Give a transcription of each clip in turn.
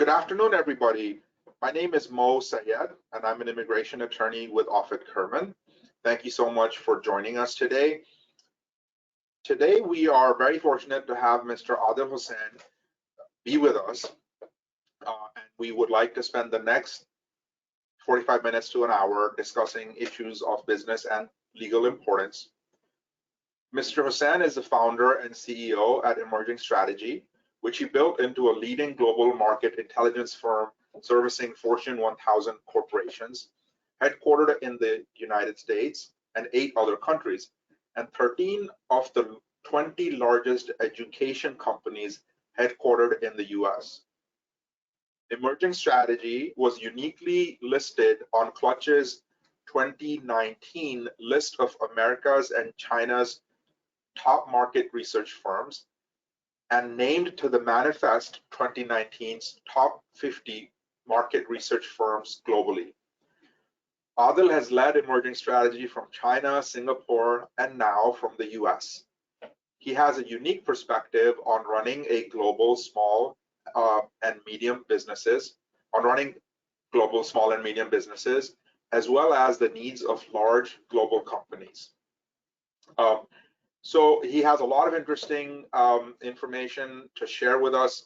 Good afternoon, everybody. My name is Mo Sayed, and I'm an immigration attorney with Offit Kurman. Thank you so much for joining us today. Today, we are very fortunate to have Mr. Adil Husain be with us, and we would like to spend the next 45 minutes to an hour discussing issues of business and legal importance. Mr. Husain is the founder and CEO at Emerging Strategy, which he built into a leading global market intelligence firm servicing Fortune 1000 corporations, headquartered in the United States and 8 other countries, and 13 of the 20 largest education companies headquartered in the US. Emerging Strategy was uniquely listed on Clutch's 2019 list of America's and China's top market research firms, and named to the Manifest 2019's top 50 market research firms globally. Adil has led Emerging Strategy from China, Singapore, and now from the US. He has a unique perspective on running a global small and medium businesses, as well as the needs of large global companies. So he has a lot of interesting information to share with us.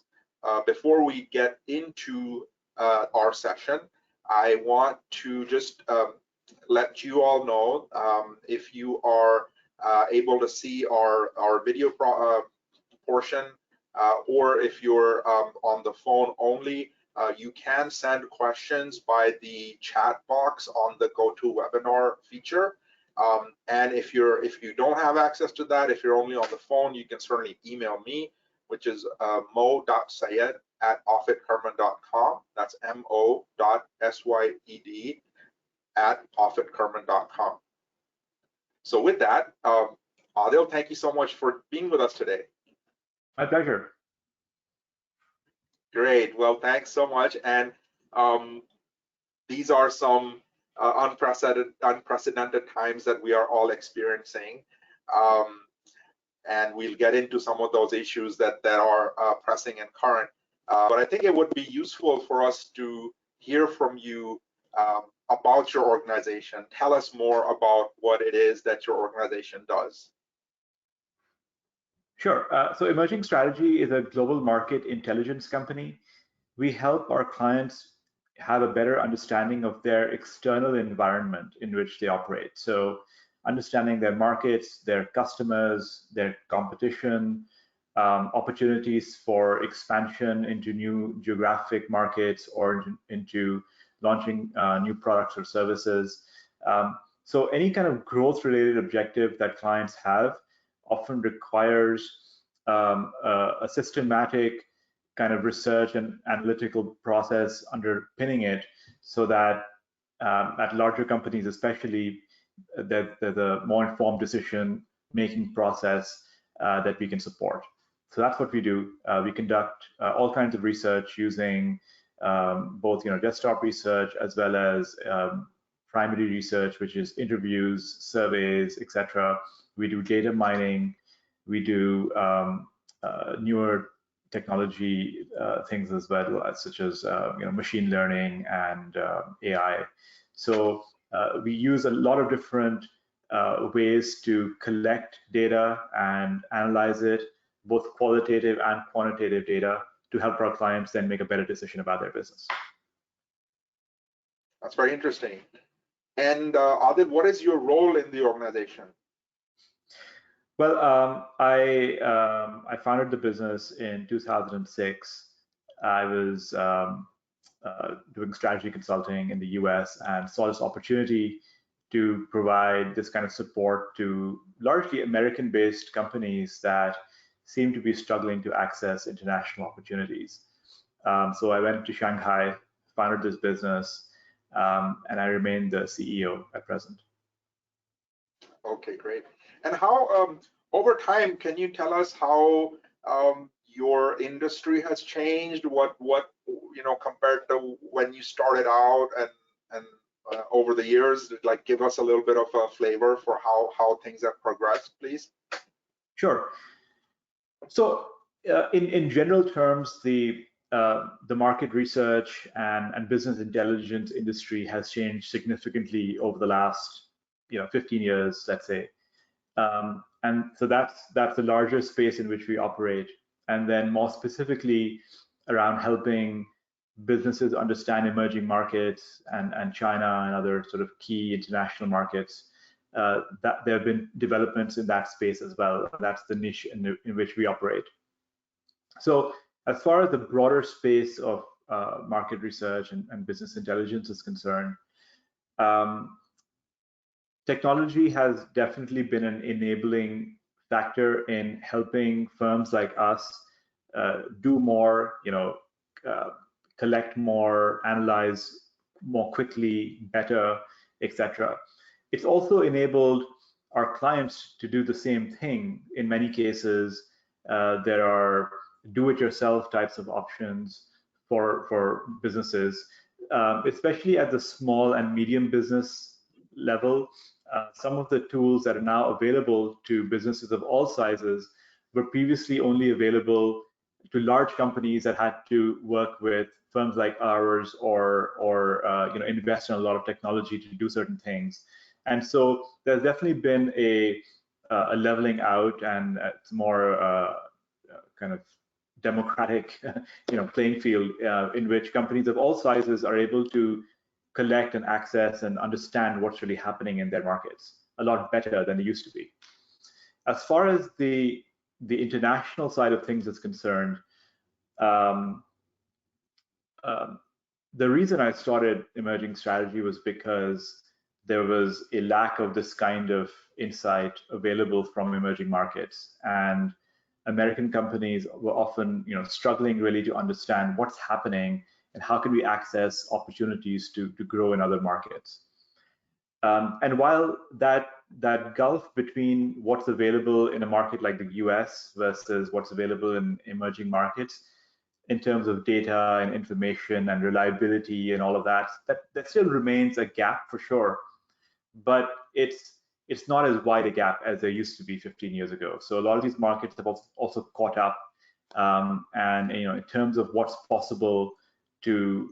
Before we get into our session, I want to just let you all know if you are able to see our video portion, or if you're on the phone only, you can send questions by the chat box on the GoToWebinar feature. And if you don't have access to that, if you're only on the phone, you can certainly email me, which is mo.sayed@offitkurman.com. That's mo.syed@offitkurman.com. So with that, Adil, thank you so much for being with us today. My pleasure. Great. Well, thanks so much. And these are some unprecedented times that we are all experiencing, and we'll get into some of those issues that are pressing and current. But I think it would be useful for us to hear from you about your organization. Tell us more about what it is that your organization does. Sure. So Emerging Strategy is a global market intelligence company. We help our clients have a better understanding of their external environment in which they operate. So understanding their markets, their customers, their competition, opportunities for expansion into new geographic markets or into launching new products or services. So any kind of growth related objective that clients have often requires a systematic kind of research and analytical process underpinning it, so that at larger companies especially, there's a more informed decision making process that we can support. So that's what we do. We conduct all kinds of research using both desktop research as well as primary research, which is interviews, surveys, etc. We do data mining. We do newer technology things as well, such as machine learning and AI. So we use a lot of different ways to collect data and analyze it, both qualitative and quantitative data, to help our clients then make a better decision about their business. That's very interesting. And Adil, what is your role in the organization? Well, I founded the business in 2006. I was doing strategy consulting in the US and saw this opportunity to provide this kind of support to largely American-based companies that seem to be struggling to access international opportunities. So I went to Shanghai, founded this business, and I remain the CEO at present. Okay, great. And how, over time, can you tell us how your industry has changed? What compared to when you started out and over the years? Like, give us a little bit of a flavor for how things have progressed, please. Sure. So in general terms, the the market research and business intelligence industry has changed significantly over the last 15 years, let's say. And so that's the larger space in which we operate. And then more specifically around helping businesses understand emerging markets and China and other sort of key international markets, that there have been developments in that space as well. That's the niche in which we operate. So as far as the broader space of market research and business intelligence is concerned, technology has definitely been an enabling factor in helping firms like us do more, collect more, analyze more quickly, better, etc. It's also enabled our clients to do the same thing. In many cases, there are do-it-yourself types of options for businesses, especially at the small and medium business level. Some of the tools that are now available to businesses of all sizes were previously only available to large companies that had to work with firms like ours or invest in a lot of technology to do certain things. And so there's definitely been a leveling out, and it's more kind of democratic playing field in which companies of all sizes are able to collect and access and understand what's really happening in their markets a lot better than they used to be. As far as the international side of things is concerned, the reason I started Emerging Strategy was because there was a lack of this kind of insight available from emerging markets, and American companies were often struggling really to understand what's happening and how can we access opportunities to grow in other markets. And while that gulf between what's available in a market like the US versus what's available in emerging markets in terms of data and information and reliability and all of that still remains a gap for sure, but it's not as wide a gap as there used to be 15 years ago. So a lot of these markets have also caught up, and in terms of what's possible to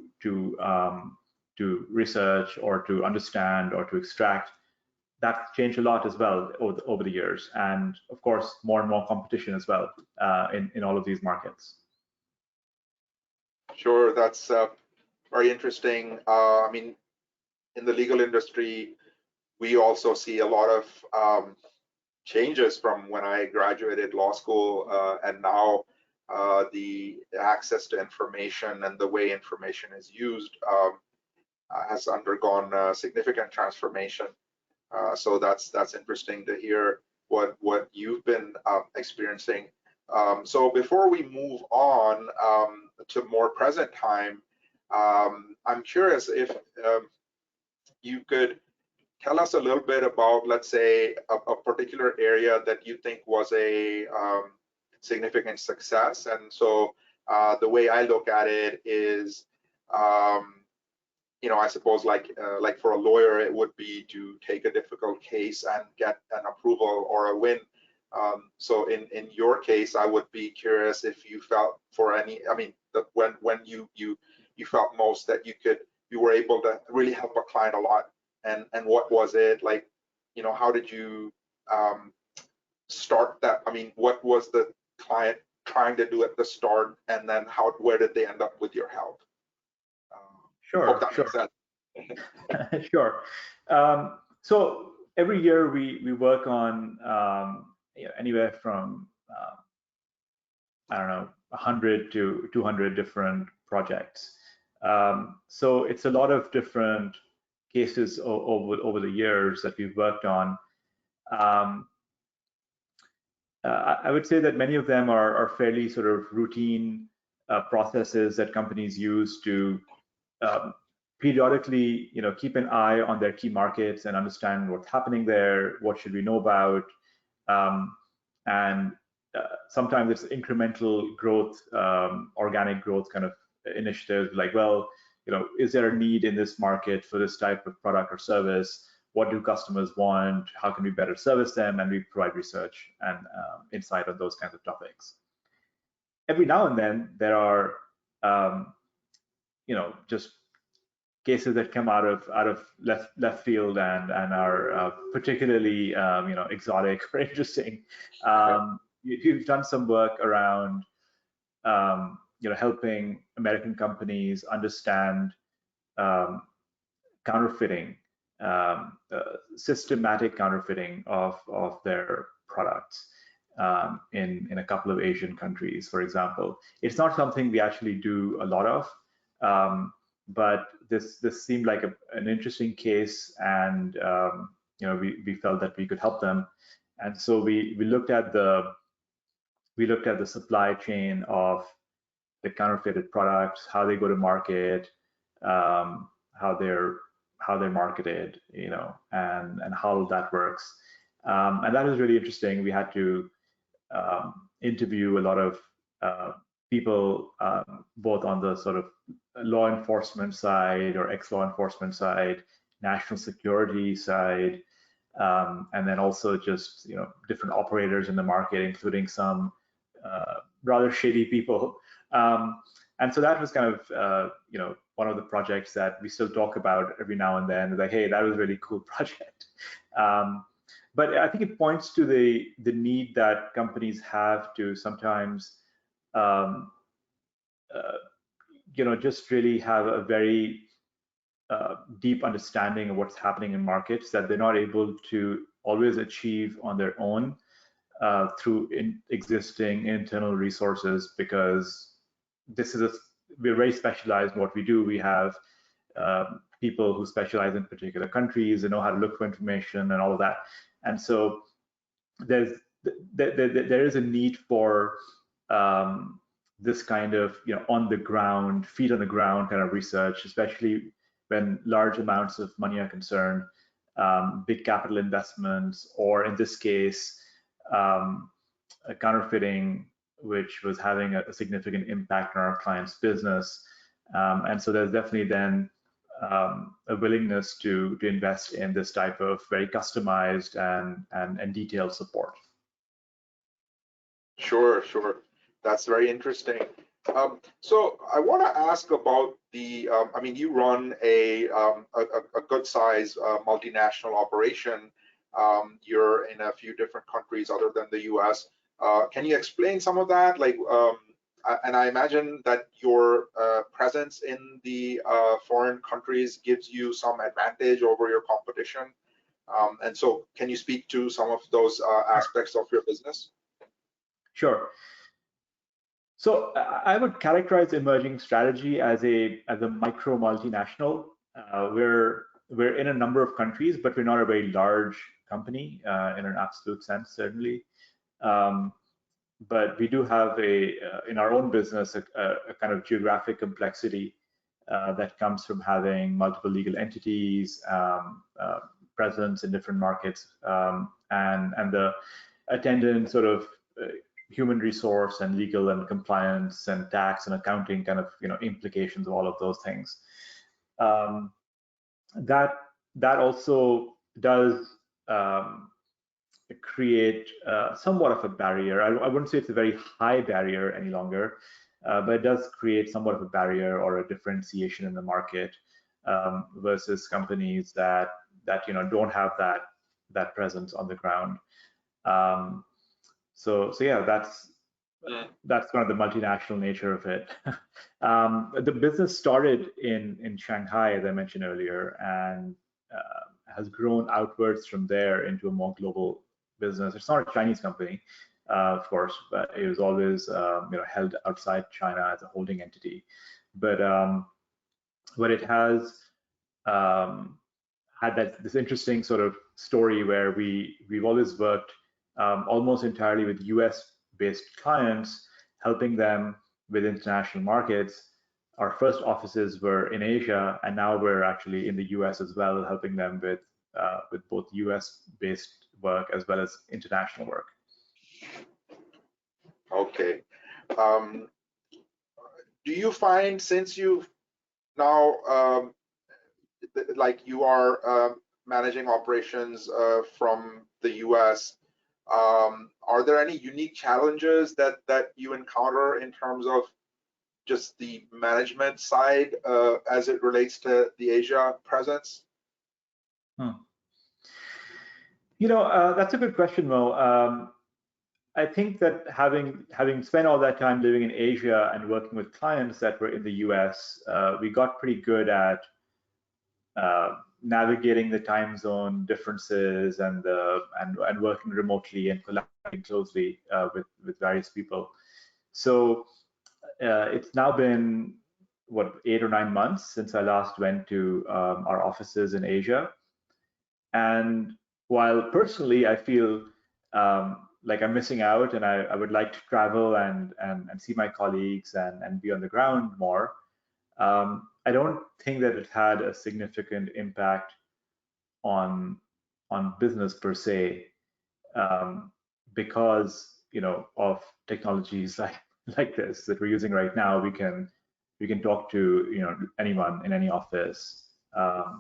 research or to understand or to extract, that's changed a lot as well over the years, and of course more and more competition as well in all of these markets. Sure, that's very interesting. I mean, in the legal industry, we also see a lot of changes from when I graduated law school and now. The access to information and the way information is used has undergone a significant transformation. So that's interesting to hear what you've been experiencing. So before we move on to more present time, I'm curious if you could tell us a little bit about, let's say, a particular area that you think was a significant success. And so the way I look at it is, I suppose like for a lawyer, it would be to take a difficult case and get an approval or a win. So in your case, I would be curious if you felt for any, I mean, when you felt most that you were able to really help a client a lot, and what was it like? How did you start that? I mean, what was the client trying to do at the start, and then where did they end up with your help? Sure. Sure. So every year we work on anywhere from I don't know, 100 to 200 different projects. So it's a lot of different cases over the years that we've worked on. I would say that many of them are fairly sort of routine processes that companies use to periodically, keep an eye on their key markets and understand what's happening there, what should we know about, and sometimes it's incremental growth, organic growth kind of initiatives, like, well, is there a need in this market for this type of product or service? What do customers want? How can we better service them? And we provide research and insight on those kinds of topics. Every now and then, there are just cases that come out of left field and are particularly exotic or interesting. You've done some work around helping American companies understand counterfeiting, systematic counterfeiting of their products in a couple of Asian countries, for example. It's not something we actually do a lot of, but this seemed like an interesting case, and we felt that we could help them, and so we looked at the supply chain of the counterfeited products, how they go to market, how they're marketed, and how that works. And that was really interesting. We had to interview a lot of people, both on the sort of law enforcement side or ex-law enforcement side, national security side, and then also just different operators in the market, including some rather shady people. And so that was kind of one of the projects that we still talk about every now and then. Like, hey, that was a really cool project. But I think it points to the need that companies have to sometimes just really have a very deep understanding of what's happening in markets that they're not able to always achieve on their own through existing internal resources, because we're very specialized in what we do. We have people who specialize in particular countries and know how to look for information and all of that. And so there is a need for this kind of on the ground, feet on the ground kind of research, especially when large amounts of money are concerned, big capital investments, or in this case, counterfeiting, which was having a significant impact on our client's business. And so there's definitely then a willingness to invest in this type of very customized and detailed support. Sure. That's very interesting. So I want to ask about the, I mean, you run a good size multinational operation. You're in a few different countries other than the US. Can you explain some of that? Like, and I imagine that your presence in the foreign countries gives you some advantage over your competition. And so can you speak to some of those aspects of your business? Sure. So I would characterize emerging strategy as a micro multinational. We're in a number of countries, but we're not a very large company in an absolute sense, certainly. But we do have in our own business a kind of geographic complexity that comes from having multiple legal entities, presence in different markets, and the attendant sort of human resource and legal and compliance and tax and accounting kind of implications of all of those things. That also does create somewhat of a barrier. I wouldn't say it's a very high barrier any longer, but it does create somewhat of a barrier or a differentiation in the market versus companies that don't have that presence on the ground. So yeah, that's kind of the multinational nature of it. The business started in Shanghai, as I mentioned earlier, and has grown outwards from there into a more global business. It's not a Chinese company, of course, but it was always held outside China as a holding entity. But it has had this interesting sort of story where we've always worked almost entirely with US-based clients, helping them with international markets. Our first offices were in Asia, and now we're actually in the US as well, helping them with both US-based work as well as international work. Okay. Do you find, since you've now, like you are managing operations from the US, are there any unique challenges that you encounter in terms of just the management side as it relates to the Asia presence? That's a good question, Mo. I think that having spent all that time living in Asia and working with clients that were in the US, we got pretty good at navigating the time zone differences and working remotely and collaborating closely with various people. So it's now been what 8 or 9 months since I last went to our offices in Asia, and while personally I feel like I'm missing out, and I would like to travel and see my colleagues and be on the ground more. I don't think that it had a significant impact on business per se, because of technologies like this that we're using right now. We can talk to anyone in any office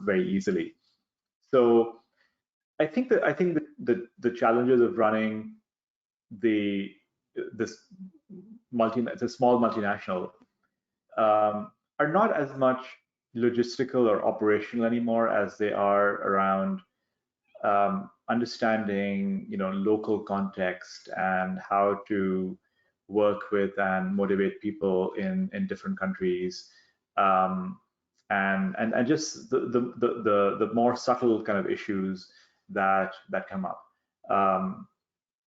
very easily. So I think that the challenges of running this it's a small multinational, are not as much logistical or operational anymore as they are around understanding local context and how to work with and motivate people in different countries, and just the more subtle kind of issues that come up,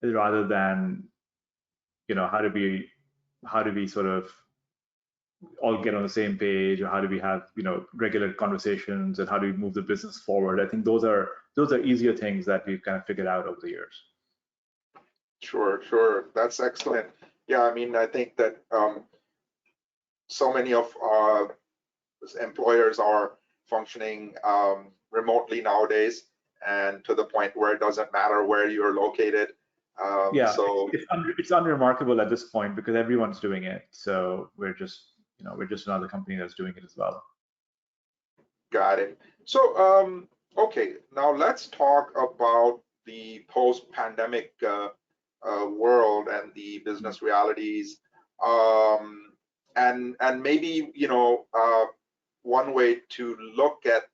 rather than how do we sort of all get on the same page, or how do we have regular conversations, and how do we move the business forward. I think those are easier things that we've kind of figured out over the years. Sure, that's excellent. Yeah, I mean, I think that so many of employers are functioning remotely nowadays, and to the point where it doesn't matter where you're located. Yeah, so it's unremarkable at this point because everyone's doing it. So we're just another company that's doing it as well. Got it. So okay, now let's talk about the post-pandemic world and the business realities, and maybe one way to look at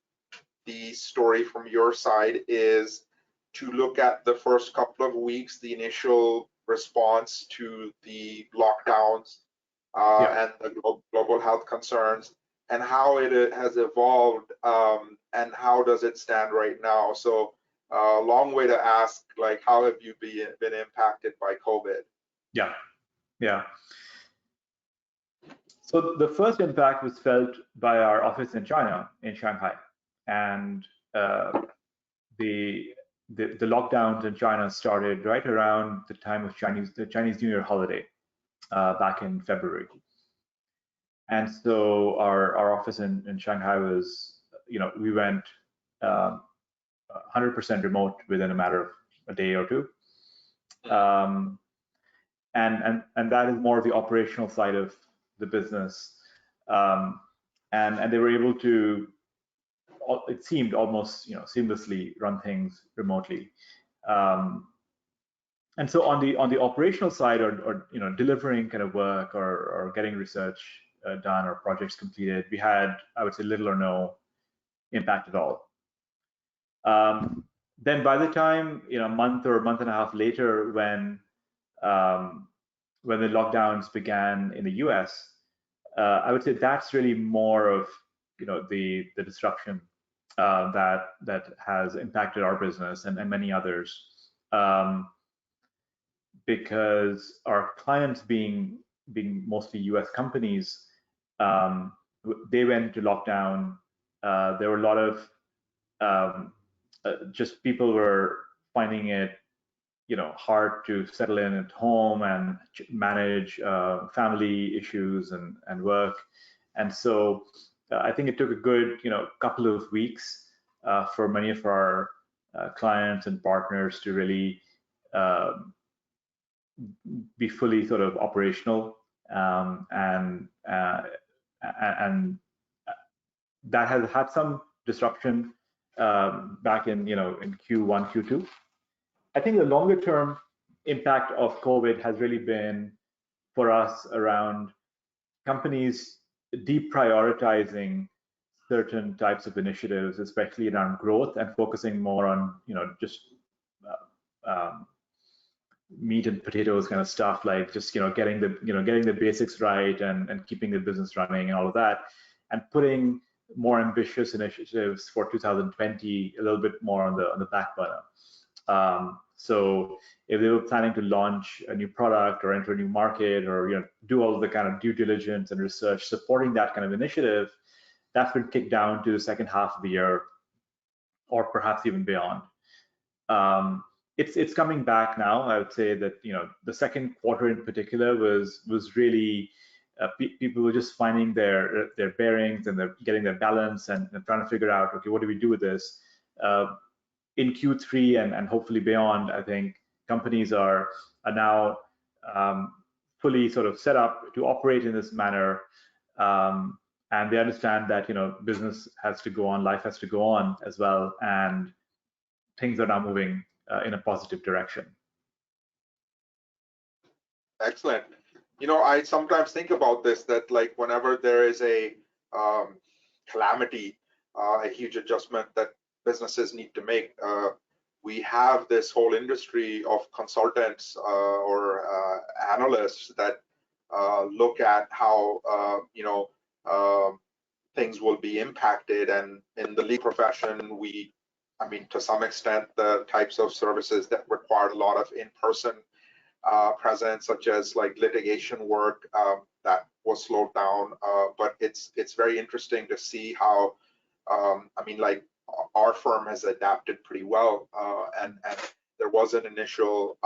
the story from your side is to look at the first couple of weeks, the initial response to the lockdowns and the global health concerns, and how it has evolved, and how does it stand right now. So long way to ask, like, how have you been impacted by COVID? Yeah. So the first impact was felt by our office in China, in Shanghai, and the lockdowns in China started right around the time of the Chinese New Year holiday, back in February. And so our office in Shanghai was, we went 100% remote within a matter of a day or two. And that is more of the operational side of the business. And they were able to, it seemed almost seamlessly run things remotely. And so on the operational side, or delivering kind of work or getting research done or projects completed, we had, I would say, little or no impact at all. Then by the time a month or a month and a half later, when the lockdowns began in the US, I would say that's really more of the disruption that has impacted our business and many others, because our clients being mostly US companies, they went into lockdown. There were a lot of just people were finding it hard to settle in at home and manage family issues and work. And so I think it took a good couple of weeks for many of our clients and partners to really be fully sort of operational, and that has had some disruption back in in Q1, Q2. I think the longer term impact of COVID has really been for us around companies deprioritizing certain types of initiatives, especially around growth, and focusing more on just meat and potatoes kind of stuff, like just getting the basics right and keeping the business running and all of that, and putting more ambitious initiatives for 2020 a little bit more on the back burner. So if they were planning to launch a new product or enter a new market, or do all the kind of due diligence and research supporting that kind of initiative, that's been kicked down to the second half of the year, or perhaps even beyond. It's coming back now. I would say that the second quarter in particular was really people were just finding their bearings, and they're getting their balance, and trying to figure out, okay, what do we do with this? In Q3 and hopefully beyond, I think companies are now fully sort of set up to operate in this manner, and they understand that business has to go on, life has to go on as well, and things are now moving in a positive direction. Excellent. I sometimes think about this, that like whenever there is a calamity, a huge adjustment that businesses need to make, we have this whole industry of consultants or analysts that look at how things will be impacted. And in the legal profession, to some extent, the types of services that require a lot of in-person presence, such as like litigation work, that was slowed down. But it's very interesting to see how, like our firm has adapted pretty well, and there was an initial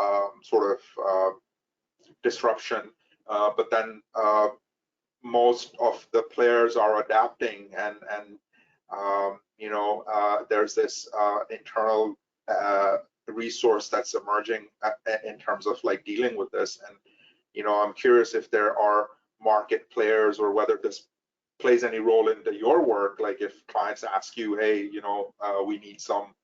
sort of disruption, but then most of the players are adapting, and there's this internal resource that's emerging in terms of like dealing with this. And I'm curious if there are market players, or whether this plays any role into your work, like if clients ask you, hey, we need some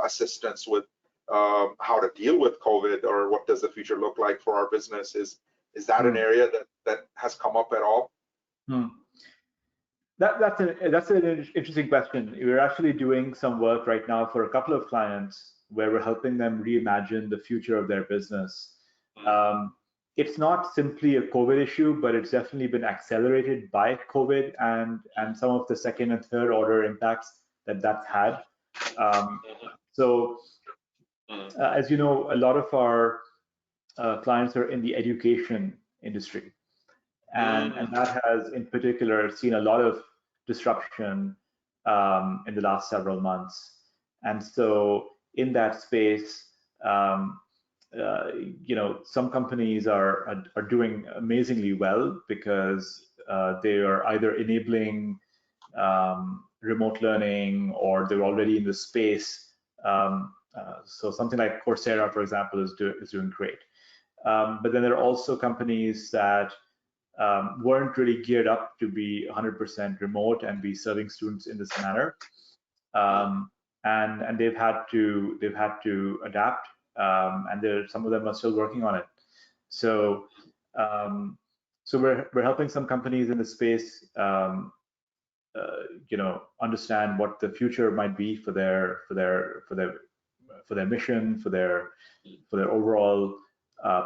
assistance with how to deal with COVID, or what does the future look like for our business. Is that an area that has come up at all? That's an interesting question. We're actually doing some work right now for a couple of clients where we're helping them reimagine the future of their business. It's not simply a COVID issue, but it's definitely been accelerated by COVID and some of the second and third order impacts that's had. So as you know, a lot of our clients are in the education industry. And that has in particular seen a lot of disruption in the last several months. And so in that space, some companies are doing amazingly well, because they are either enabling remote learning, or they're already in the space. So something like Coursera, for example, is doing great. But then there are also companies that weren't really geared up to be 100% remote and be serving students in this manner, and they've had to adapt, and some of them are still working on it. So we're helping some companies in the space, understand what the future might be for their mission, for their overall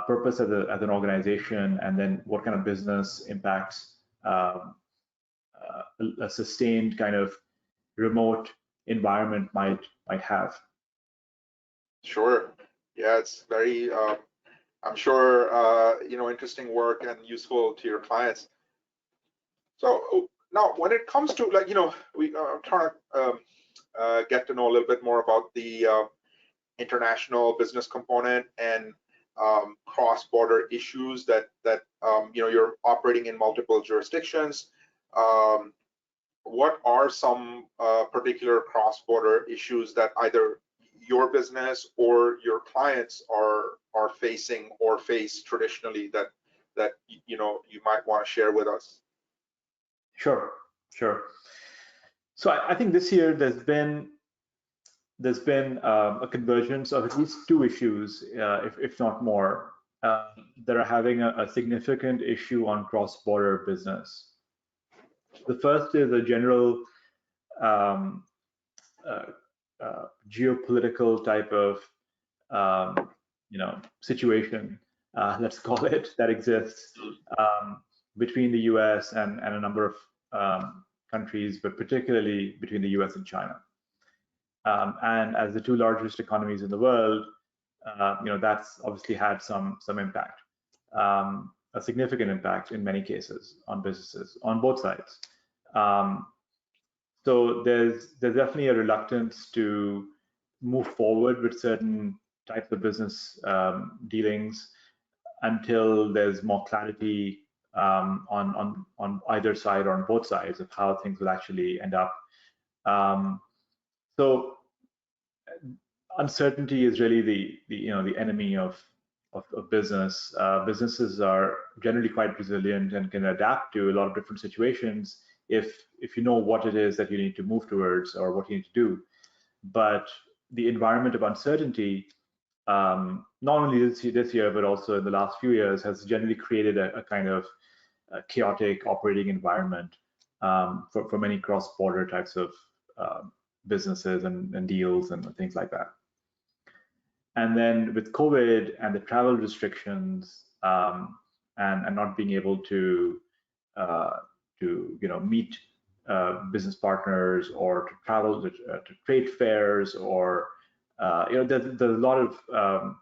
purpose as an organization, and then what kind of business impacts a sustained kind of remote environment might have. Sure. Yeah, it's very, I'm sure, interesting work and useful to your clients. So now, when it comes to we are trying to get to know a little bit more about the international business component and cross-border issues that you're operating in multiple jurisdictions. What are some particular cross-border issues that either your business or your clients are facing or face traditionally that you might want to share with us? Sure. So I think this year there's been a convergence of at least two issues, if not more. that are having a significant issue on cross-border business. The first is a general um, geopolitical type of situation, let's call it, that exists between the US and a number of countries, but particularly between the US and China. And as the two largest economies in the world, that's obviously had some impact, a significant impact in many cases on businesses on both sides. So there's definitely a reluctance to move forward with certain types of business dealings until there's more clarity on either side or on both sides of how things will actually end up. So uncertainty is really the enemy of business. Businesses are generally quite resilient and can adapt to a lot of different situations if you know what it is that you need to move towards or what you need to do. But the environment of uncertainty, not only this year, but also in the last few years, has generally created a kind of chaotic operating environment for many cross-border types of businesses and deals and things like that. And then with COVID and the travel restrictions and not being able to meet business partners or to travel to trade fairs or there's a lot of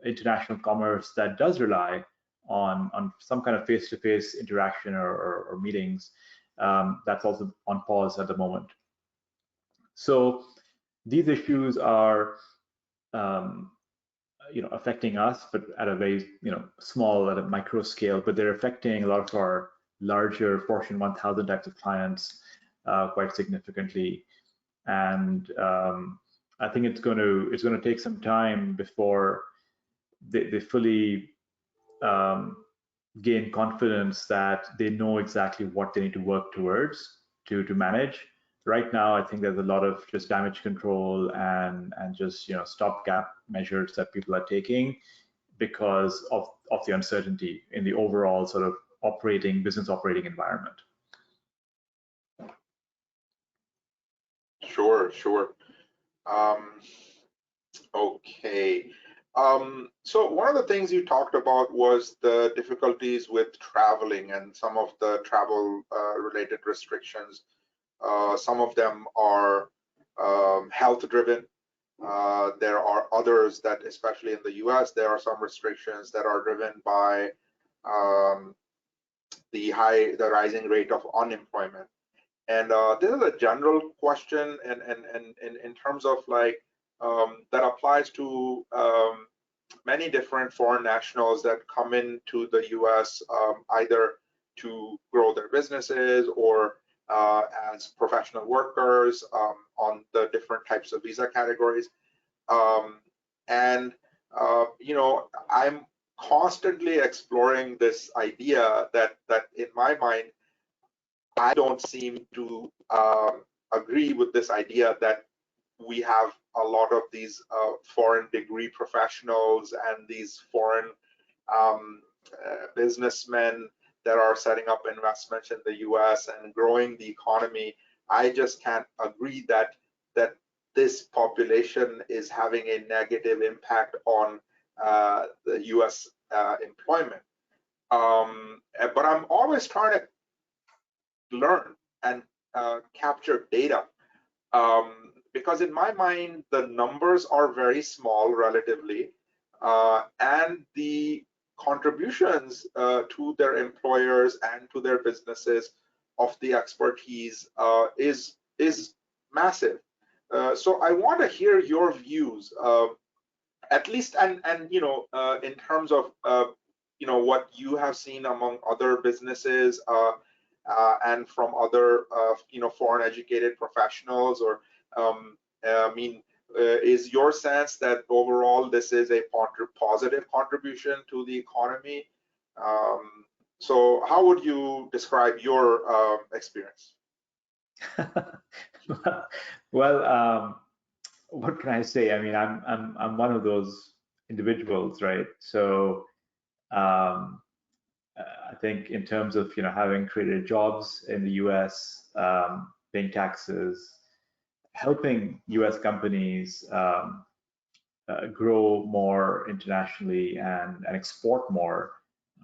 international commerce that does rely on some kind of face-to-face interaction or meetings. That's also on pause at the moment. So these issues are affecting us, but at a very small, at a micro scale, but they're affecting a lot of our larger Fortune 1000 types of clients quite significantly. And I think it's going to take some time before they fully gain confidence that they know exactly what they need to work towards to manage. Right now, I think there's a lot of just damage control and just stopgap measures that people are taking because of the uncertainty in the overall sort of business operating environment. Sure. Okay. So one of the things you talked about was the difficulties with traveling and some of the travel related restrictions. Some of them are health driven. There are others that, especially in the US, there are some restrictions that are driven by the rising rate of unemployment. And this is a general question, and in terms of like that applies to many different foreign nationals that come into the US either to grow their businesses or as professional workers on the different types of visa categories. I'm constantly exploring this idea that in my mind, I don't seem to agree with this idea that we have a lot of these foreign degree professionals and these foreign businessmen that are setting up investments in the US and growing the economy. I just can't agree that this population is having a negative impact on the US employment. But I'm always trying to learn and capture data because in my mind the numbers are very small relatively and the contributions to their employers and to their businesses of the expertise is massive. So I want to hear your views, at least, and in terms of what you have seen among other businesses and from other foreign educated professionals, or is your sense that overall this is a positive contribution to the economy? So how would you describe your experience? Well, what can I say? I mean, I'm one of those individuals, right? So I think in terms of having created jobs in the U.S., paying taxes, helping U.S. companies grow more internationally and export more,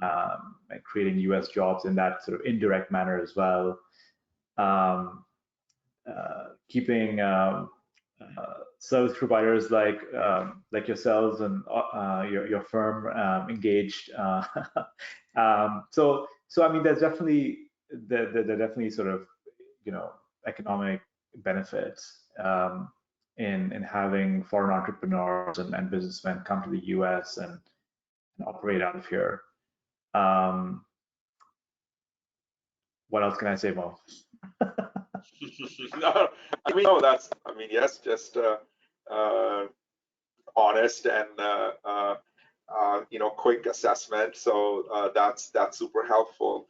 and creating U.S. jobs in that sort of indirect manner as well. Keeping service providers like yourselves and your firm engaged. So I mean, there's definitely sort of economic benefits in having foreign entrepreneurs and businessmen come to the U.S. and operate out of here. What else can I say, Mo? No, I mean, no, that's, I mean, yes, just honest and quick assessment. So that's super helpful.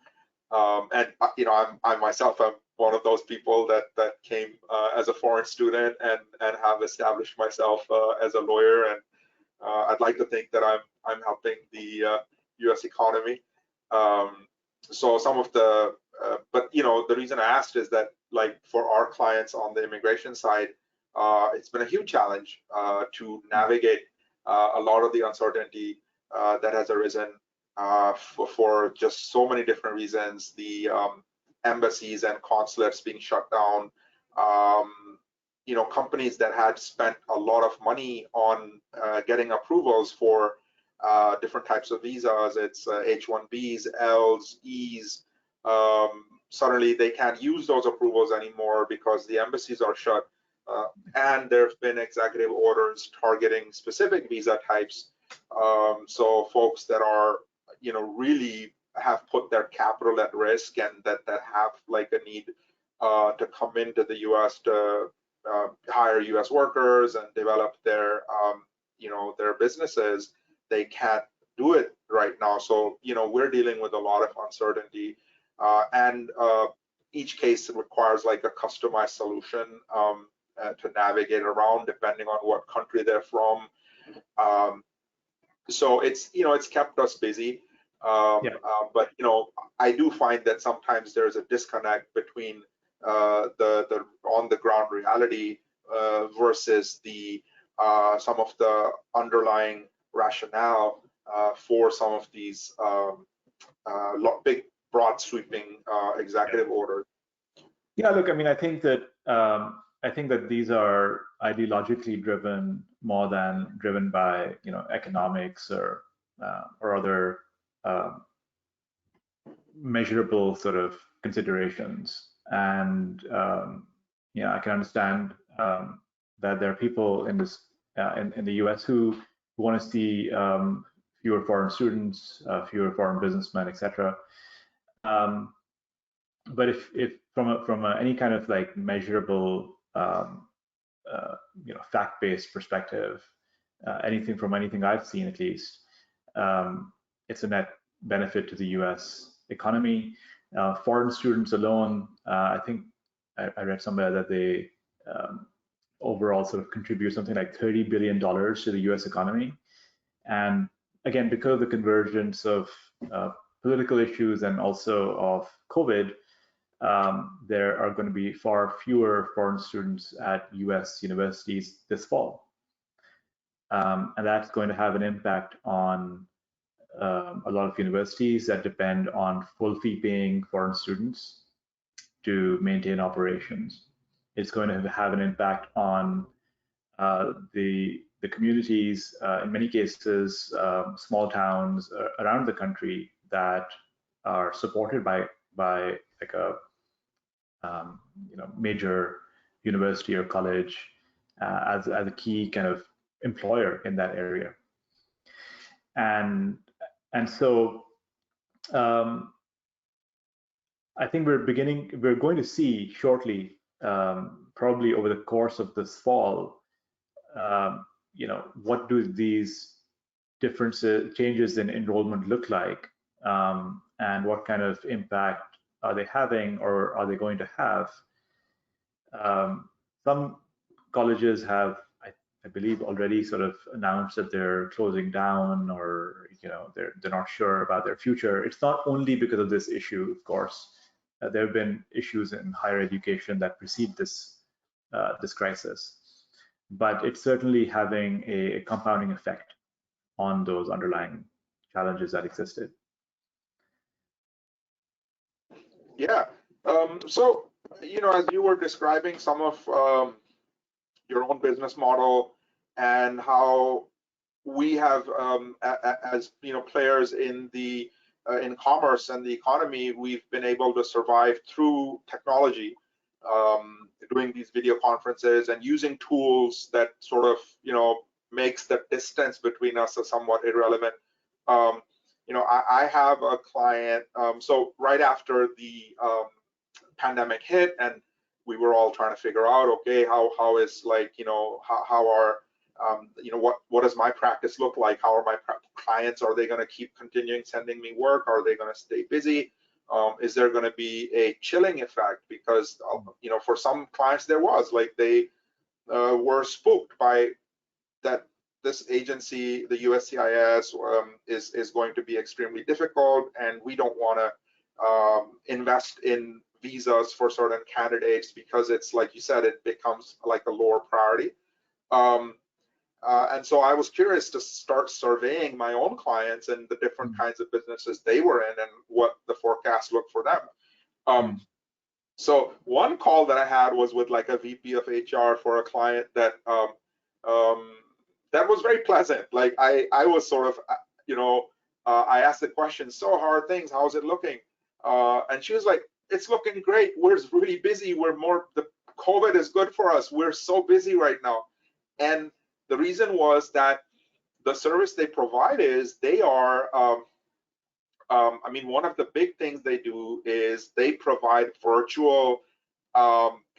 And I myself am one of those people that came as a foreign student and have established myself as a lawyer, and I'd like to think that I'm helping the U.S. economy. So some of the but the reason I asked is that, like, for our clients on the immigration side, it's been a huge challenge to navigate a lot of the uncertainty that has arisen for just so many different reasons. The embassies and consulates being shut down, companies that had spent a lot of money on getting approvals for different types of visas. It's H-1Bs, Ls, Es. Suddenly they can't use those approvals anymore because the embassies are shut, and there have been executive orders targeting specific visa types. So folks that are really have put their capital at risk and that have like a need to come into the U.S. to hire U.S. workers and develop their their businesses, they can't do it right now. So we're dealing with a lot of uncertainty, and each case requires like a customized solution to navigate around depending on what country they're from. So it's kept us busy. But I do find that sometimes there's a disconnect between the on the ground reality versus the some of the underlying rationale for some of these big, broad sweeping executive orders. Yeah, look, I mean, I think that these are ideologically driven more than driven by economics or other measurable sort of considerations. And I can understand that there are people in this in the U.S. who want to see fewer foreign students, fewer foreign businessmen, etc. But if from any kind of like measurable fact-based perspective, anything I've seen at least, it's a net benefit to the U.S. economy. Foreign students alone, I think I read somewhere that they overall sort of contribute something like $30 billion to the U.S. economy. And again, because of the convergence of political issues and also of COVID, there are going to be far fewer foreign students at U.S. universities this fall. And that's going to have an impact on a lot of universities that depend on full fee paying foreign students to maintain operations. It's going to have an impact on the communities, in many cases, small towns around the country that are supported by like a major university or college as a key kind of employer in that area. And so I think we're going to see shortly, probably over the course of this fall, what do these changes in enrollment look like, and what kind of impact are they having or are they going to have? Some colleges have, I I believe, already sort of announced that they're closing down, or they're not sure about their future. It's not only because of this issue, of course. There have been issues in higher education that precede this this crisis, but it's certainly having a compounding effect on those underlying challenges that existed. Yeah. So, as you were describing some of your own business model and how we have, as players in the in commerce and the economy, we've been able to survive through technology, doing these video conferences and using tools that sort of makes the distance between us somewhat irrelevant. I have a client. So right after the pandemic hit, and we were all trying to figure out, okay, how is how are what does my practice look like? How are my clients? Are they going to keep continuing sending me work? Are they going to stay busy? Is there going to be a chilling effect? Because for some clients there was, like, they were spooked by that this agency, the USCIS, is going to be extremely difficult, and we don't want to invest in visas for certain candidates because it's, like you said, it becomes like a lower priority. And so I was curious to start surveying my own clients and the different kinds of businesses they were in and what the forecast looked for them. So one call that I had was with like a VP of HR for a client that that was very pleasant. Like I was sort of, I asked the question, so how are things? How's it looking? And she was like, it's looking great. We're really busy. The COVID is good for us. We're so busy right now. And the reason was that the service they provide is they are, I mean, one of the big things they do is they provide virtual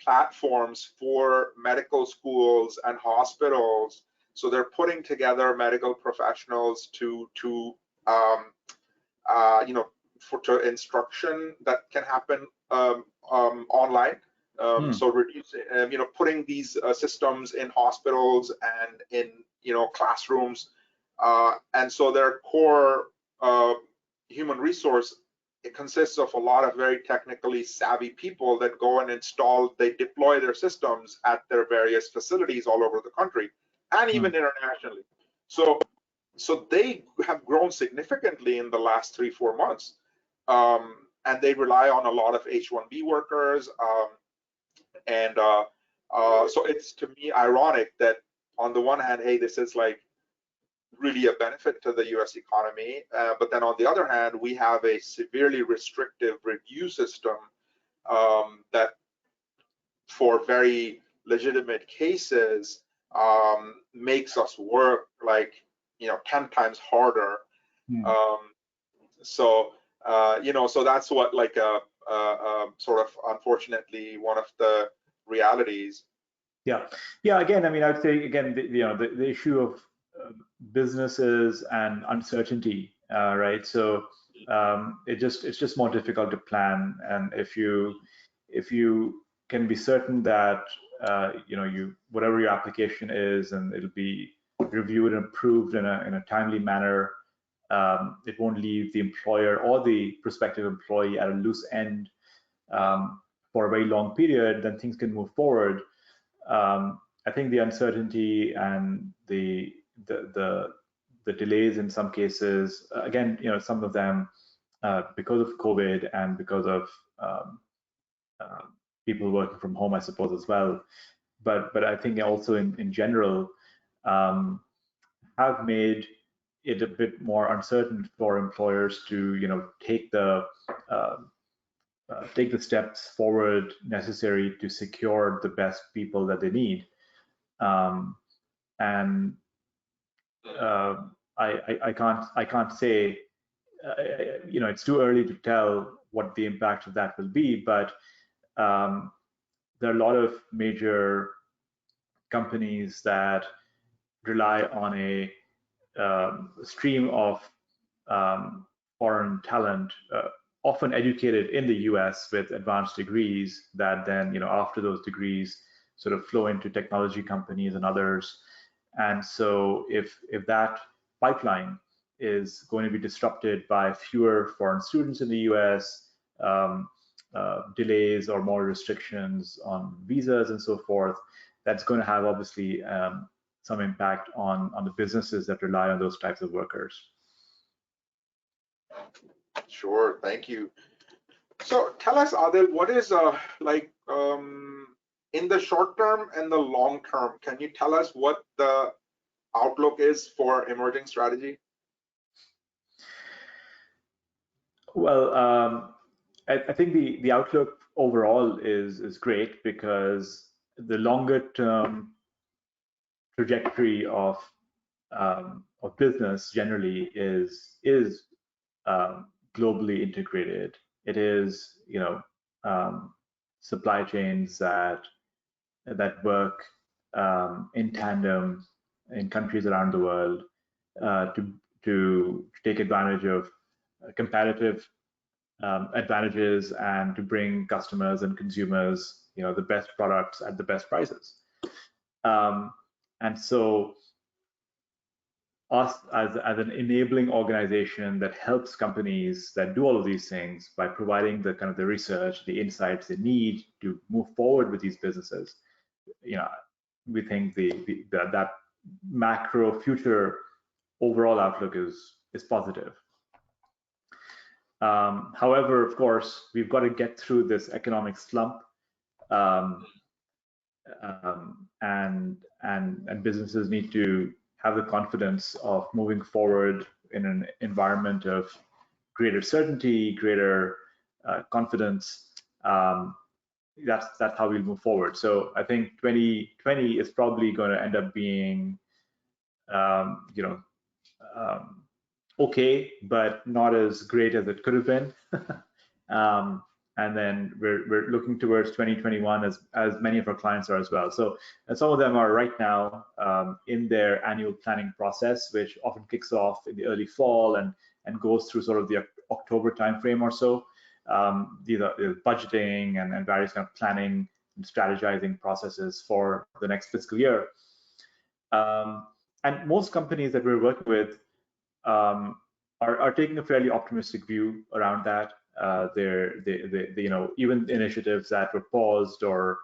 platforms for medical schools and hospitals. So they're putting together medical professionals to for instruction that can happen online. So reducing, putting these systems in hospitals and in classrooms, and so their core human resource, it consists of a lot of very technically savvy people that go and they deploy their systems at their various facilities all over the country and even internationally. So they have grown significantly in the last 3-4 months, and they rely on a lot of H-1B workers. So it's, to me, ironic that on the one hand, hey, this is like really a benefit to the US economy, but then on the other hand, we have a severely restrictive review system that for very legitimate cases makes us work like 10 times harder. So that's what, like, sort of, unfortunately, one of the realities. Yeah. Again, I mean, I'd say again, the issue of businesses and uncertainty, right? So it's just more difficult to plan. And if you can be certain that whatever your application is, and it'll be reviewed and approved in a timely manner, it won't leave the employer or the prospective employee at a loose end for a very long period, then things can move forward. I think the uncertainty and the delays in some cases, again, some of them because of COVID and because of people working from home, I suppose, as well. But I think also in general have made it a bit more uncertain for employers to take the steps forward necessary to secure the best people that they need. And I can't say, it's too early to tell what the impact of that will be, but there are a lot of major companies that rely on a stream of foreign talent, often educated in the US with advanced degrees, that then after those degrees sort of flow into technology companies and others. And so if that pipeline is going to be disrupted by fewer foreign students in the US, delays or more restrictions on visas and so forth, that's going to have obviously some impact on the businesses that rely on those types of workers. Sure, thank you. So tell us, Adil, what is in the short term and the long term, can you tell us what the outlook is for emerging strategy? Well, I think the outlook overall is great, because the longer term trajectory of business generally is globally integrated. It is, supply chains that work in tandem in countries around the world to take advantage of competitive advantages and to bring customers and consumers, the best products at the best prices. And so us as an enabling organization that helps companies that do all of these things by providing the kind of the research, the insights they need to move forward with these businesses, we think that macro future overall outlook is positive. However, of course, we've got to get through this economic slump, and businesses need to have the confidence of moving forward in an environment of greater certainty, greater confidence. That's how we'll move forward. So I think 2020 is probably going to end up being, okay, but not as great as it could have been. And then we're looking towards 2021 as many of our clients are as well. So, and some of them are right now in their annual planning process, which often kicks off in the early fall and goes through sort of the October timeframe or so. The budgeting and various kind of planning and strategizing processes for the next fiscal year. And most companies that we're working with are taking a fairly optimistic view around that. Even initiatives that were paused or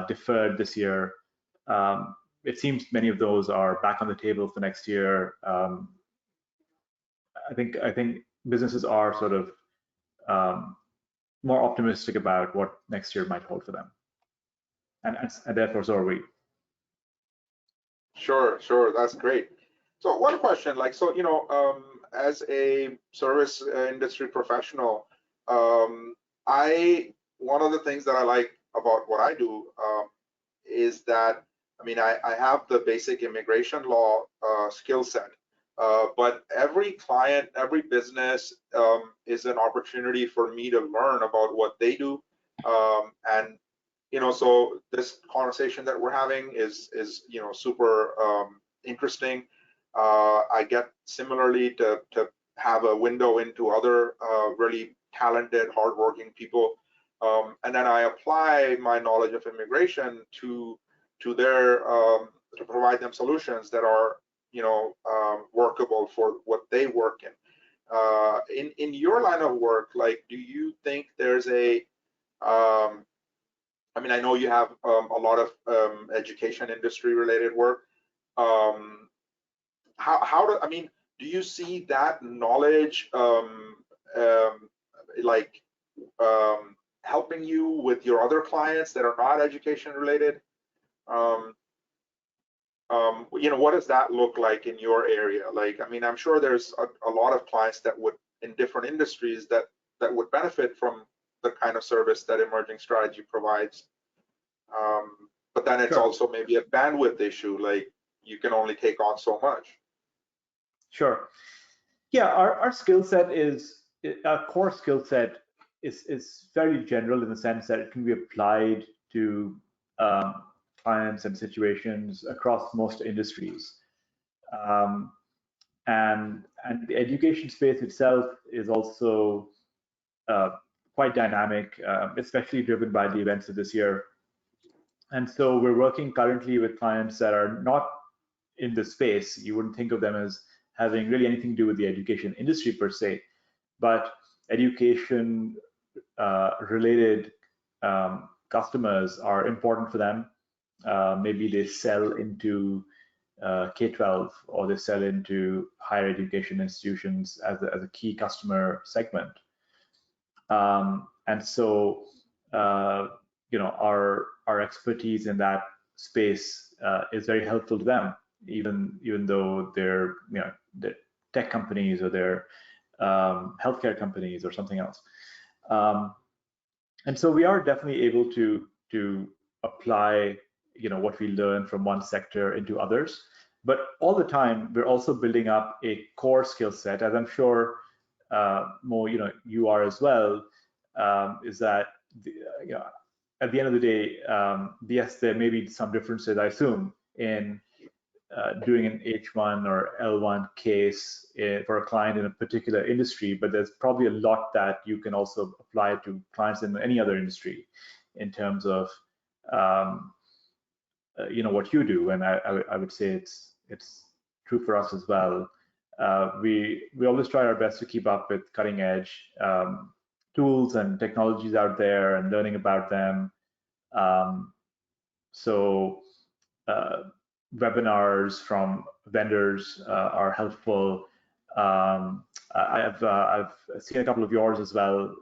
deferred this year, it seems many of those are back on the table for next year. I think businesses are sort of more optimistic about what next year might hold for them, and therefore so are we. Sure, that's great. So one question, as a service industry professional, one of the things that I like about what I do is that, I have the basic immigration law skill set, but every client, every business is an opportunity for me to learn about what they do, and so this conversation that we're having is super interesting. I get similarly to have a window into other really talented, hardworking people, and then I apply my knowledge of immigration to their to provide them solutions that are workable for what they work in. In your line of work, do you think there's a I know you have a lot of education industry related work. Do you see that knowledge helping you with your other clients that are not education related? What does that look like in your area? I'm sure there's a lot of clients that would, in different industries, that would benefit from the kind of service that emerging strategy provides. But then it's also maybe a bandwidth issue, you can only take on so much. Sure. Yeah, our skill set our core skill set is fairly general in the sense that it can be applied to clients and situations across most industries. And the education space itself is also quite dynamic, especially driven by the events of this year. And so we're working currently with clients that are not in the space. You wouldn't think of them as having really anything to do with the education industry per se, but education related customers are important for them. Maybe they sell into K-12 or they sell into higher education institutions as a key customer segment. And so, our expertise in that space is very helpful to them, even though they're tech companies or they're healthcare companies or something else. And so we are definitely able to apply what we learn from one sector into others, but all the time we're also building up a core skill set, as I'm sure Mo, you are as well. Is that at the end of the day, yes, there may be some differences, I assume, in doing an H1 or L1 case for a client in a particular industry, but there's probably a lot that you can also apply to clients in any other industry in terms of what you do. And I would say it's true for us as well. We always try our best to keep up with cutting edge tools and technologies out there and learning about them. Webinars from vendors are helpful. I've seen a couple of yours as well,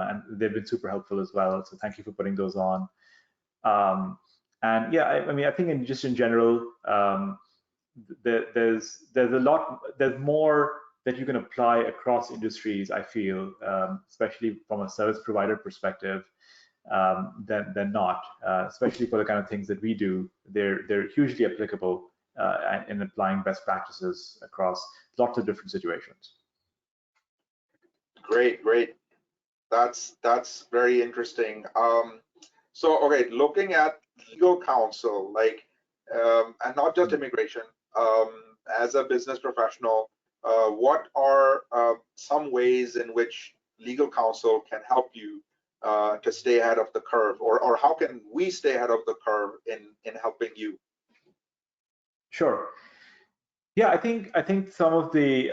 and they've been super helpful as well. So thank you for putting those on. And yeah, I think in general, there's more that you can apply across industries, I feel, especially from a service provider perspective, than not, especially for the kind of things that we do. They're hugely applicable in applying best practices across lots of different situations. Great. That's very interesting. So, okay, looking at legal counsel, and not just immigration, as a business professional, what are some ways in which legal counsel can help you to stay ahead of the curve, or how can we stay ahead of the curve in helping you? Sure. Yeah, I think some of the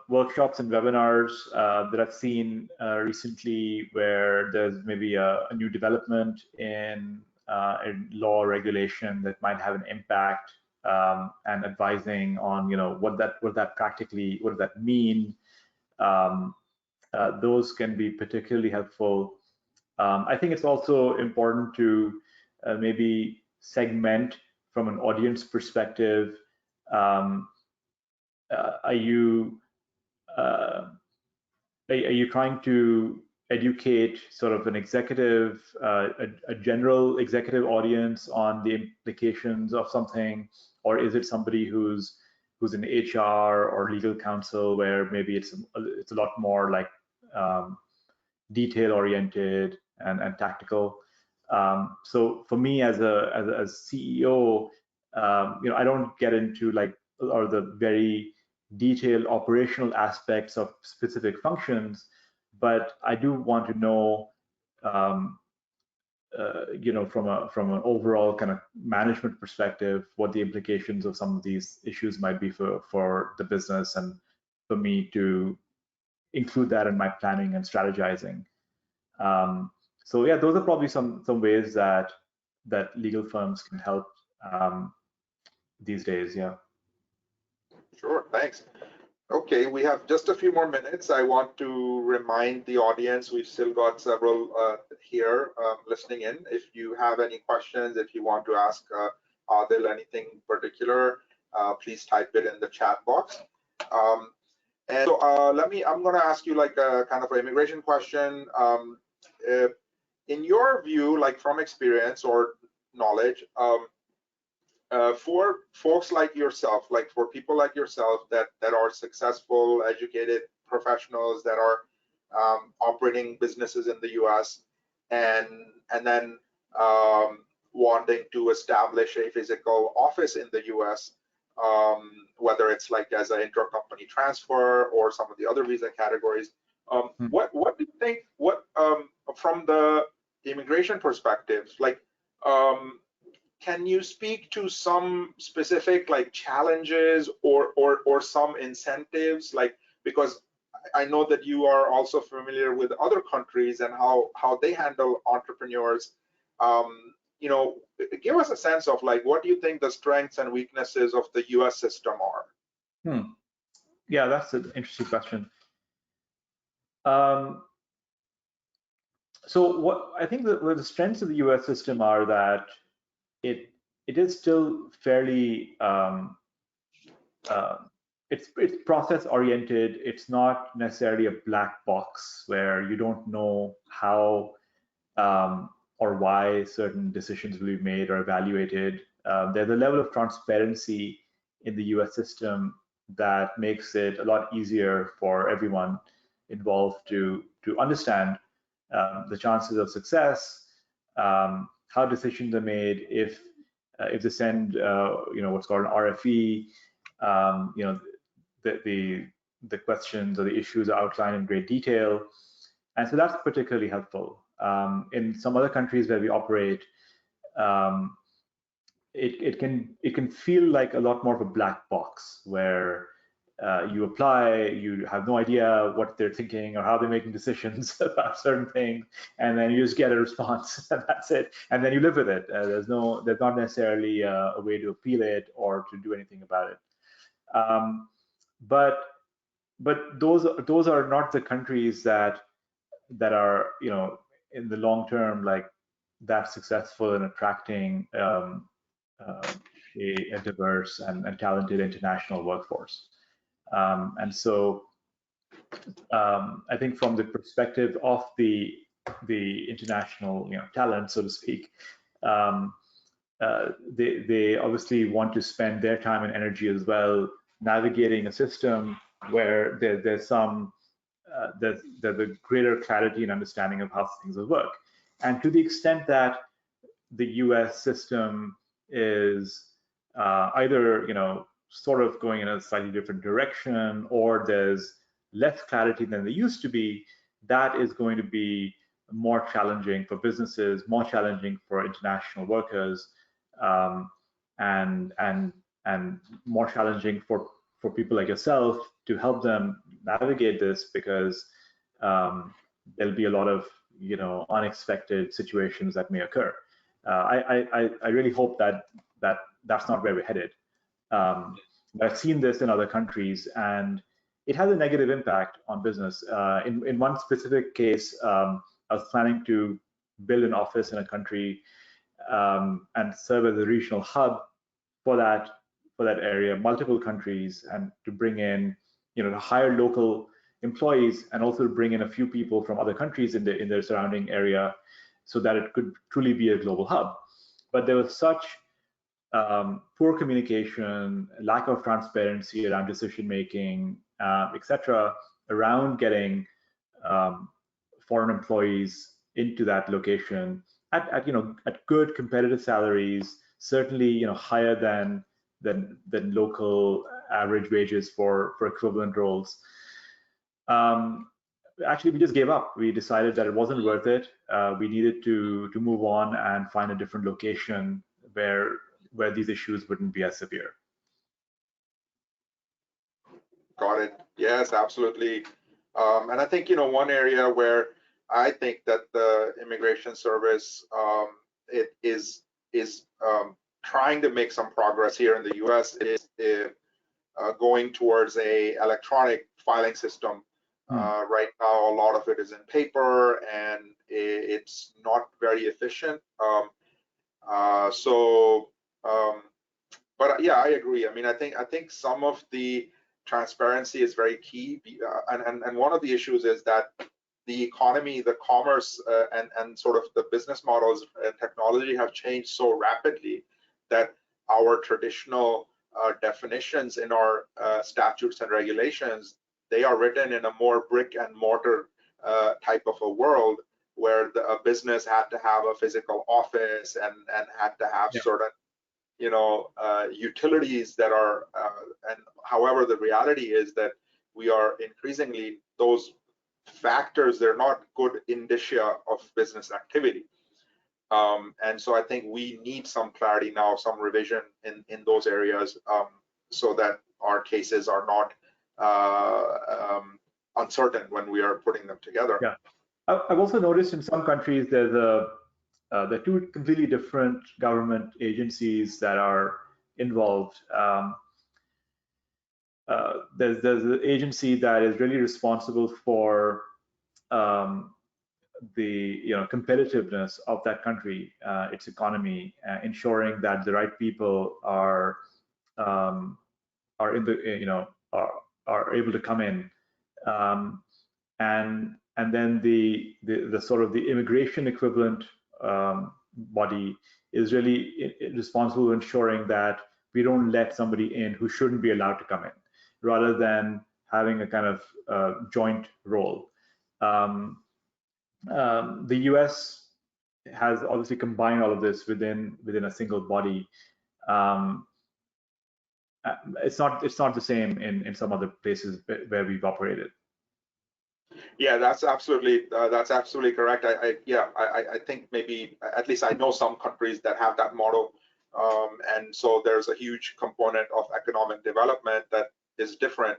workshops and webinars that I've seen recently, where there's maybe a new development in law or regulation that might have an impact, and advising on what does that mean. Those can be particularly helpful. I think it's also important to maybe segment from an audience perspective. Are you trying to educate sort of an executive, a general executive audience on the implications of something, or is it somebody who's in HR or legal counsel, where maybe it's a lot more like detail oriented and tactical? So for me as a CEO, I don't get into the very detailed operational aspects of specific functions, but I do want to know, from an overall kind of management perspective, what the implications of some of these issues might be for the business, and for me to include that in my planning and strategizing. So yeah, those are probably some ways that legal firms can help these days. Yeah. Sure, thanks. Okay, we have just a few more minutes. I want to remind the audience, we've still got several here listening in. If you have any questions, if you want to ask Adil anything particular, please type it in the chat box. And so I'm going to ask you a kind of an immigration question. In your view, from experience or knowledge, for folks like yourself, for people like yourself that are successful, educated professionals that are operating businesses in the U.S. and then wanting to establish a physical office in the U.S., whether it's as an intercompany transfer or some of the other visa categories, what do you think? What from the immigration perspective, can you speak to some specific like challenges or some incentives, like, because I know that you are also familiar with other countries and how they handle entrepreneurs. You know, give us a sense of like what do you think the strengths and weaknesses of the U.S. system are? Yeah, that's an interesting question. So what I think the strengths of the U.S. system are that it is still fairly it's process oriented. It's not necessarily a black box where you don't know how or why certain decisions will be made or evaluated. There's a level of transparency in the U.S. system that makes it a lot easier for everyone involved to understand the chances of success, how decisions are made, if they send what's called an RFE, the questions or the issues are outlined in great detail, and so that's particularly helpful. In some other countries where we operate, it can feel like a lot more of a black box where you apply, you have no idea what they're thinking or how they're making decisions about certain things, and then you just get a response, and that's it. And then you live with it. There's not necessarily a way to appeal it or to do anything about it. But those are not the countries that are in the long term like that successful in attracting a diverse and talented international workforce. And so I think from the perspective of the international talent, so to speak, they obviously want to spend their time and energy as well navigating a system where there's a greater clarity and understanding of how things will work. And to the extent that the US system is either sort of going in a slightly different direction, or there's less clarity than there used to be, that is going to be more challenging for businesses, more challenging for international workers, and more challenging for people like yourself to help them navigate this, because there'll be a lot of unexpected situations that may occur. I really hope that's not where we're headed. I've seen this in other countries, and it has a negative impact on business. In one specific case, I was planning to build an office in a country and serve as a regional hub for that area, multiple countries, and to bring in, to hire local employees, and also to bring in a few people from other countries in their surrounding area, so that it could truly be a global hub. But there was such poor communication, lack of transparency around decision making, etc., around getting foreign employees into that location at good competitive salaries, certainly higher than local average wages for equivalent roles. Actually, we just gave up. We decided that it wasn't worth it. We needed to move on and find a different location where these issues wouldn't be as severe. Got it. Yes, absolutely. And I think one area where I think that the Immigration Service it is trying to make some progress here in the U.S. is going towards a electronic filing system. Right now, a lot of it is in paper, and it's not very efficient. But yeah, I agree. I mean, I think some of the transparency is very key, and one of the issues is that the economy, the commerce, and sort of the business models and technology have changed so rapidly that our traditional definitions in our statutes and regulations, they are written in a more brick and mortar type of a world, where a business had to have a physical office and had to have certain utilities that are and however, the reality is that we are increasingly, those factors, they're not good indicia of business activity. And so I think we need some clarity now, some revision in those areas, so that our cases are not uncertain when we are putting them together. Yeah, I've also noticed in some countries there are two completely different government agencies that are involved. There's an agency that is really responsible for the competitiveness of that country, its economy, ensuring that the right people are in the are able to come in, and then the sort of the immigration equivalent body is really responsible for ensuring that we don't let somebody in who shouldn't be allowed to come in, rather than having a kind of joint role. The US has obviously combined all of this within a single body. It's not the same in some other places where we've operated. Yeah, that's absolutely correct. I think maybe at least I know some countries that have that model, and so there's a huge component of economic development that is different,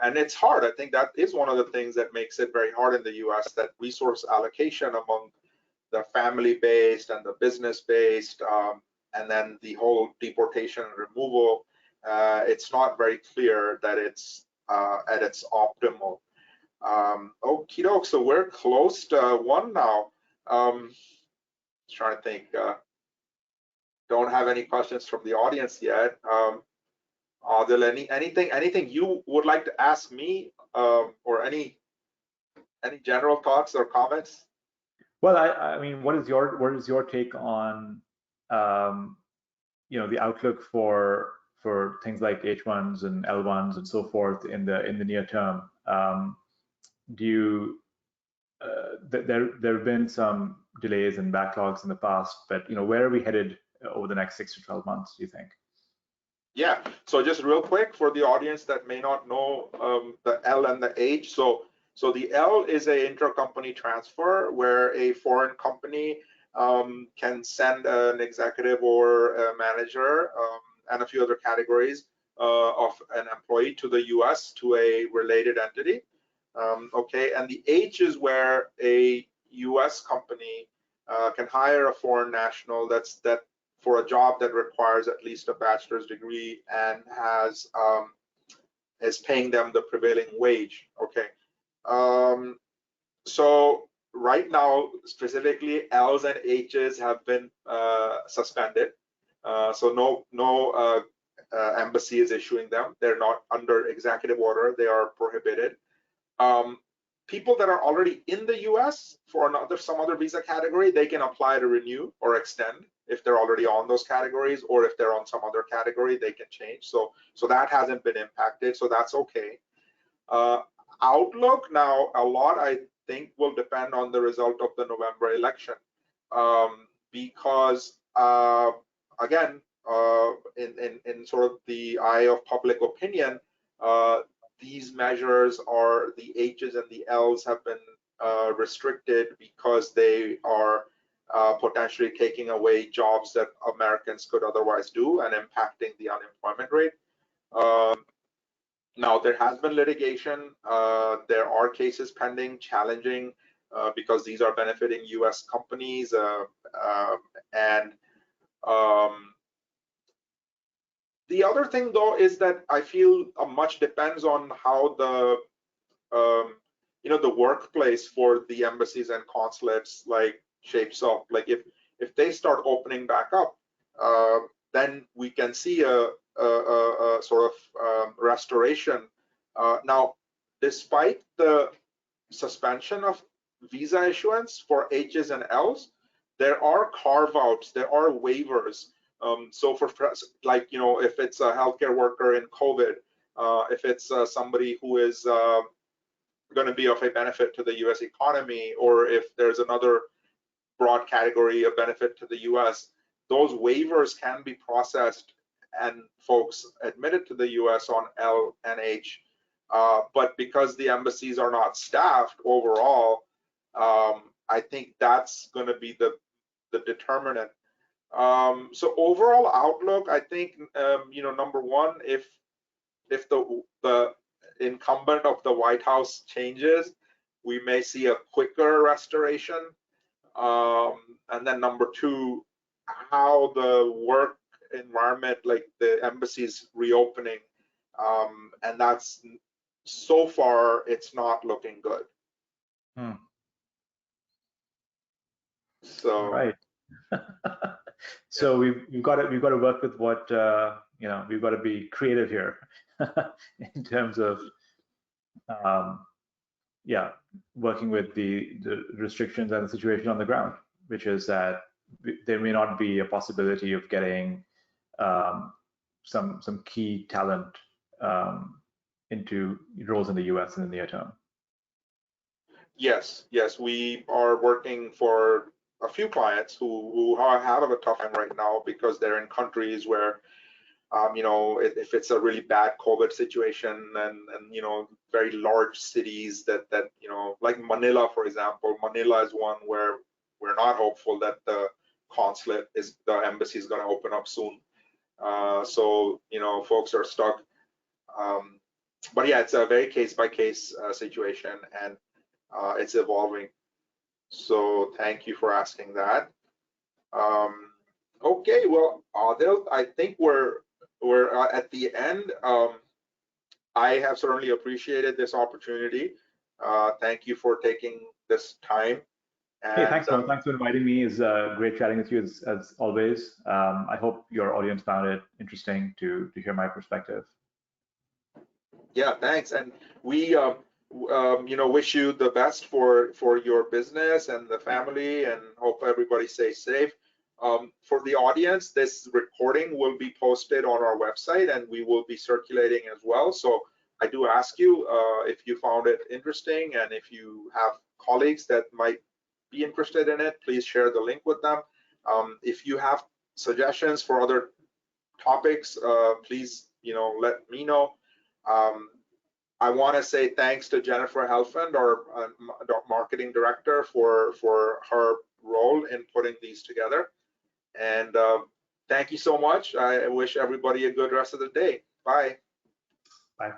and it's hard. I think that is one of the things that makes it very hard in the U.S. that resource allocation among the family-based and the business-based, and then the whole deportation and removal. It's not very clear that it's at its optimal. Okie doke, so we're close to one now. Trying to think. Don't have any questions from the audience yet. Are there anything you would like to ask me, or any general thoughts or comments? Well, I mean, what is your take on the outlook for things like H1s and L1s and so forth in the near term? There have been some delays and backlogs in the past, but where are we headed over the next 6 to 12 months, do you think? Yeah, so just real quick for the audience that may not know the L and the H. So the L is a intercompany transfer where a foreign company can send an executive or a manager and a few other categories of an employee to the US to a related entity. Okay, and the H is where a US company can hire a foreign national that for a job that requires at least a bachelor's degree and is paying them the prevailing wage. Okay, so right now specifically L's and H's have been suspended, so no embassy is issuing them. They're not under executive order. They are prohibited. People that are already in the US for some other visa category, they can apply to renew or extend if they're already on those categories, or if they're on some other category, they can change. So that hasn't been impacted, so that's okay. Outlook now, a lot I think will depend on the result of the November election, because again, in sort of the eye of public opinion, these measures are the H's and the L's have been restricted because they are potentially taking away jobs that Americans could otherwise do and impacting the unemployment rate. Now, there has been litigation. There are cases pending challenging because these are benefiting US companies, and the other thing, though, is that I feel much depends on how the the workplace for the embassies and consulates shapes up. Like if they start opening back up, then we can see a sort of restoration. Now, despite the suspension of visa issuance for H's and L's, there are carve-outs, there are waivers. So for if it's a healthcare worker in COVID, if it's somebody who is going to be of a benefit to the US economy, or if there's another broad category of benefit to the US, those waivers can be processed and folks admitted to the US on L and H. But because the embassies are not staffed overall, I think that's going to be the the determinant. So overall outlook, I think, number one, if the incumbent of the White House changes, we may see a quicker restoration. And then number two, how the work environment, like the embassies reopening, and that's so far it's not looking good. So all right. So we've got to work with what we've got to be creative here in terms of working with the restrictions and the situation on the ground, which is that there may not be a possibility of getting some key talent into roles in the U.S. in the near term. Yes, we are working for a few clients who are having a tough time right now because they're in countries where, if it's a really bad COVID situation and very large cities that like Manila, for example. Manila is one where we're not hopeful that the embassy is going to open up soon. So folks are stuck. But yeah, it's a very case by case situation, and it's evolving. So thank you for asking that. Okay, well, Adil, I think we're at the end. I have certainly appreciated this opportunity. Thank you for taking this time. And, hey, thanks, Mo. Thanks for inviting me. It's great chatting with you as always. I hope your audience found it interesting to hear my perspective. Yeah, thanks. And we wish you the best for your business and the family, and hope everybody stays safe. For the audience, this recording will be posted on our website, and we will be circulating as well. So I do ask you, if you found it interesting, and if you have colleagues that might be interested in it, please share the link with them. If you have suggestions for other topics, please let me know. I want to say thanks to Jennifer Helfand, our marketing director, for her role in putting these together. And thank you so much. I wish everybody a good rest of the day. Bye. Bye.